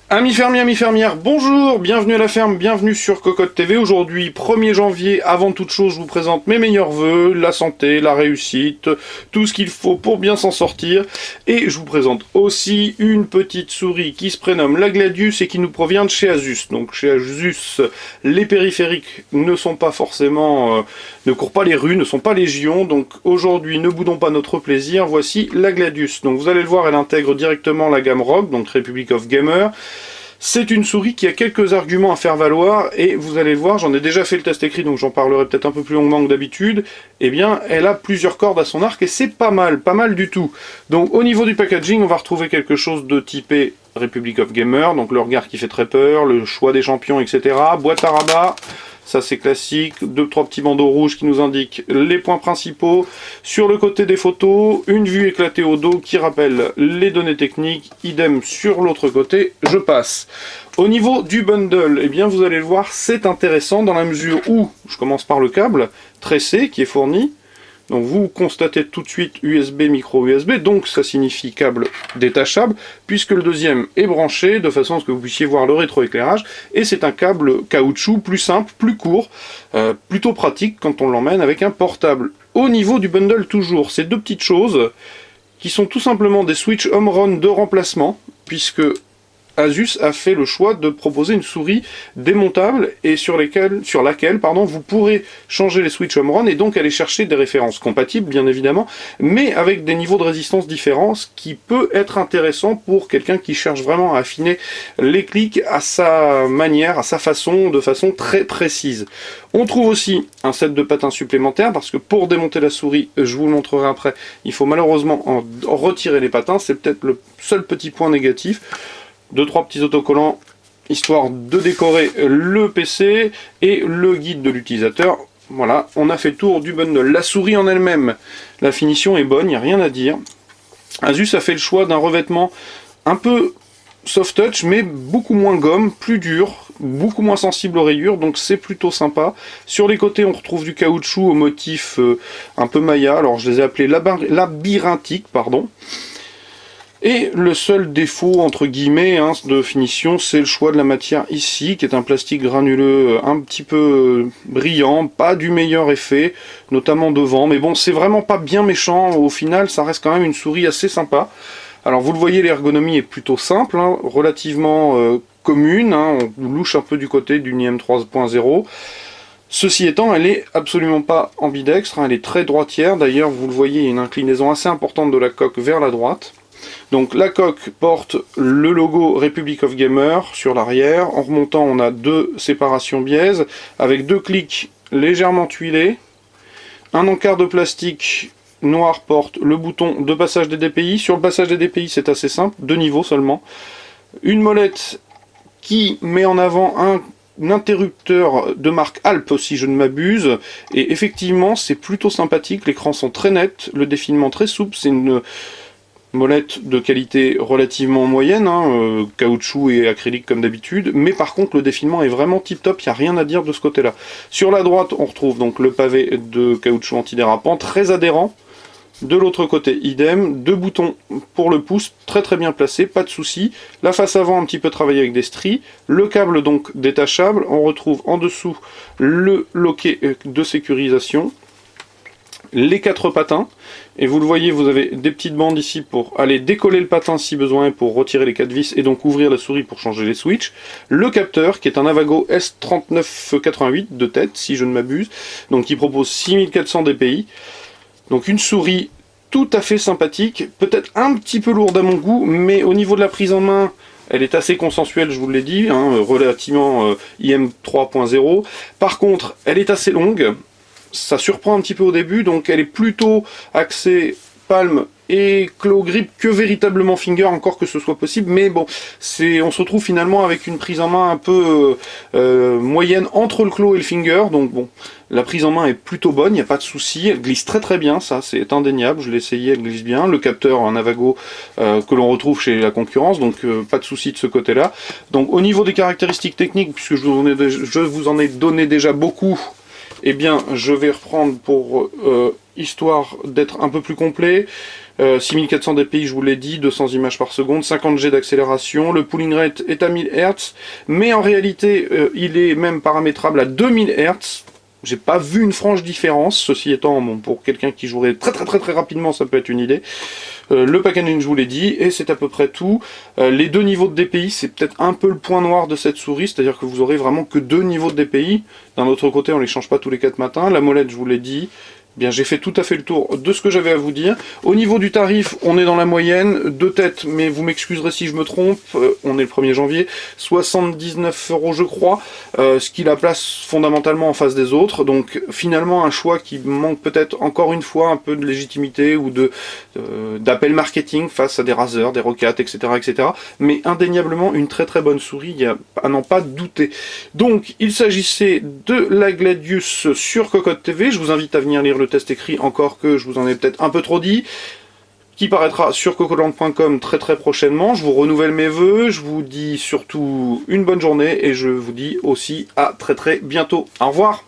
Amis fermiers, amis fermières, bonjour, bienvenue à la ferme, bienvenue sur Cocotte TV. Aujourd'hui, 1er janvier, avant toute chose, je vous présente mes meilleurs vœux, la santé, la réussite, tout ce qu'il faut pour bien s'en sortir. Et je vous présente aussi une petite souris qui se prénomme la Gladius et qui nous provient de chez Asus. Donc chez Asus, les périphériques ne sont pas forcément, ne courent pas les rues, ne sont pas légion. Donc aujourd'hui, ne boudons pas notre plaisir, voici la Gladius. Donc vous allez le voir, elle intègre directement la gamme ROG, donc Republic of Gamers. C'est une souris qui a quelques arguments à faire valoir, et vous allez le voir, j'en ai déjà fait le test écrit, donc j'en parlerai peut-être un peu plus longuement que d'habitude. Eh bien, elle a plusieurs cordes à son arc, et c'est pas mal du tout. Donc au niveau du packaging, on va retrouver quelque chose de typé Republic of Gamers, donc le regard qui fait très peur, le choix des champions, etc. Boîte à rabat, ça c'est classique, 2-3 petits bandeaux rouges qui nous indiquent les points principaux. Sur le côté des photos, une vue éclatée au dos qui rappelle les données techniques, idem sur l'autre côté, je passe. Au niveau du bundle, eh bien vous allez le voir, c'est intéressant dans la mesure où, je commence par le câble tressé qui est fourni. Donc vous constatez tout de suite USB, micro USB, donc ça signifie câble détachable, puisque le deuxième est branché, de façon à ce que vous puissiez voir le rétroéclairage, et c'est un câble caoutchouc plus simple, plus court, plutôt pratique quand on l'emmène avec un portable. Au niveau du bundle toujours, ces deux petites choses, qui sont tout simplement des switch home run de remplacement, puisque Asus a fait le choix de proposer une souris démontable et sur laquelle vous pourrez changer les switch home run et donc aller chercher des références compatibles bien évidemment, mais avec des niveaux de résistance différents, ce qui peut être intéressant pour quelqu'un qui cherche vraiment à affiner les clics à sa manière, à sa façon, de façon très précise. On trouve aussi un set de patins supplémentaires parce que pour démonter la souris, je vous le montrerai après, il faut malheureusement en retirer les patins, c'est peut-être le seul petit point négatif. 2-3 petits autocollants histoire de décorer le PC et le guide de l'utilisateur. Voilà, on a fait le tour du bundle. La souris en elle-même, la finition est bonne, il n'y a rien à dire. Asus a fait le choix d'un revêtement un peu soft touch, mais beaucoup moins gomme, plus dur, beaucoup moins sensible aux rayures, donc c'est plutôt sympa. Sur les côtés, on retrouve du caoutchouc au motif un peu Maya, alors je les ai appelés labyrinthiques, pardon. Et le seul défaut, entre guillemets, de finition, c'est le choix de la matière ici, qui est un plastique granuleux un petit peu brillant, pas du meilleur effet, notamment devant, mais bon, c'est vraiment pas bien méchant, au final, ça reste quand même une souris assez sympa. Alors vous le voyez, l'ergonomie est plutôt simple, relativement commune, on louche un peu du côté d'une IM 3.0. Ceci étant, elle est absolument pas ambidextre, elle est très droitière, d'ailleurs vous le voyez, il y a une inclinaison assez importante de la coque vers la droite. Donc la coque porte le logo Republic of Gamers sur l'arrière. En remontant, on a deux séparations biaises avec deux clics légèrement tuilés. Un encart de plastique noir porte le bouton de passage des DPI. Sur le passage des DPI, c'est assez simple, 2 niveaux seulement. Une molette qui met en avant un interrupteur de marque Alp, si je ne m'abuse. Et effectivement, c'est plutôt sympathique. L'écran sont très nets, le défilement très souple. C'est une molette de qualité relativement moyenne, caoutchouc et acrylique comme d'habitude, mais par contre le défilement est vraiment tip top, il n'y a rien à dire de ce côté là. Sur la droite on retrouve donc le pavé de caoutchouc antidérapant, très adhérent. De l'autre côté idem, deux boutons pour le pouce, très bien placés, pas de souci. La face avant un petit peu travaillée avec des stries, le câble donc détachable, on retrouve en dessous le loquet de sécurisation, les 4 patins, et vous le voyez, vous avez des petites bandes ici pour aller décoller le patin si besoin, pour retirer les 4 vis et donc ouvrir la souris pour changer les switches. Le capteur qui est un Avago S3988 de tête si je ne m'abuse, donc qui propose 6400 dpi. Donc une souris tout à fait sympathique, peut-être un petit peu lourde à mon goût, mais au niveau de la prise en main, elle est assez consensuelle, je vous l'ai dit, relativement IM 3.0. Par contre, elle est assez longue. Ça surprend un petit peu au début, donc elle est plutôt axée palme et claw grip que véritablement finger, encore que ce soit possible, mais bon, on se retrouve finalement avec une prise en main un peu moyenne entre le claw et le finger, donc bon, la prise en main est plutôt bonne, il n'y a pas de souci, elle glisse très très bien, ça c'est indéniable, je l'ai essayé, elle glisse bien, le capteur en Avago que l'on retrouve chez la concurrence, donc pas de souci de ce côté-là. Donc au niveau des caractéristiques techniques, puisque je vous en ai donné déjà beaucoup, eh bien je vais reprendre pour histoire d'être un peu plus complet. 6400 dpi, je vous l'ai dit, 200 images par seconde, 50 G d'accélération, le pooling rate est à 1000 Hz, mais en réalité il est même paramétrable à 2000 Hz. J'ai pas vu une franche différence, ceci étant, bon, pour quelqu'un qui jouerait très rapidement, ça peut être une idée. Le packaging, je vous l'ai dit, et c'est à peu près tout. Les deux niveaux de DPI, c'est peut-être un peu le point noir de cette souris, c'est-à-dire que vous aurez vraiment que deux niveaux de DPI. D'un autre côté, on les change pas tous les 4 matins. La molette, je vous l'ai dit. Bien, j'ai fait tout à fait le tour de ce que j'avais à vous dire. Au niveau du tarif, on est dans la moyenne, de tête, mais vous m'excuserez si je me trompe, on est le 1er janvier, 79 € je crois, ce qui la place fondamentalement en face des autres, donc finalement un choix qui manque peut-être encore une fois un peu de légitimité ou d'appel marketing face à des Razer, des Roccat, etc., etc., mais indéniablement une très bonne souris, il y a à n'en pas douter. Donc, il s'agissait de la Gladius sur Cocotte TV, je vous invite à venir lire le test écrit, encore que je vous en ai peut-être un peu trop dit, qui paraîtra sur cocoland.com très prochainement. Je vous renouvelle mes vœux, je vous dis surtout une bonne journée et je vous dis aussi à très bientôt. Au revoir.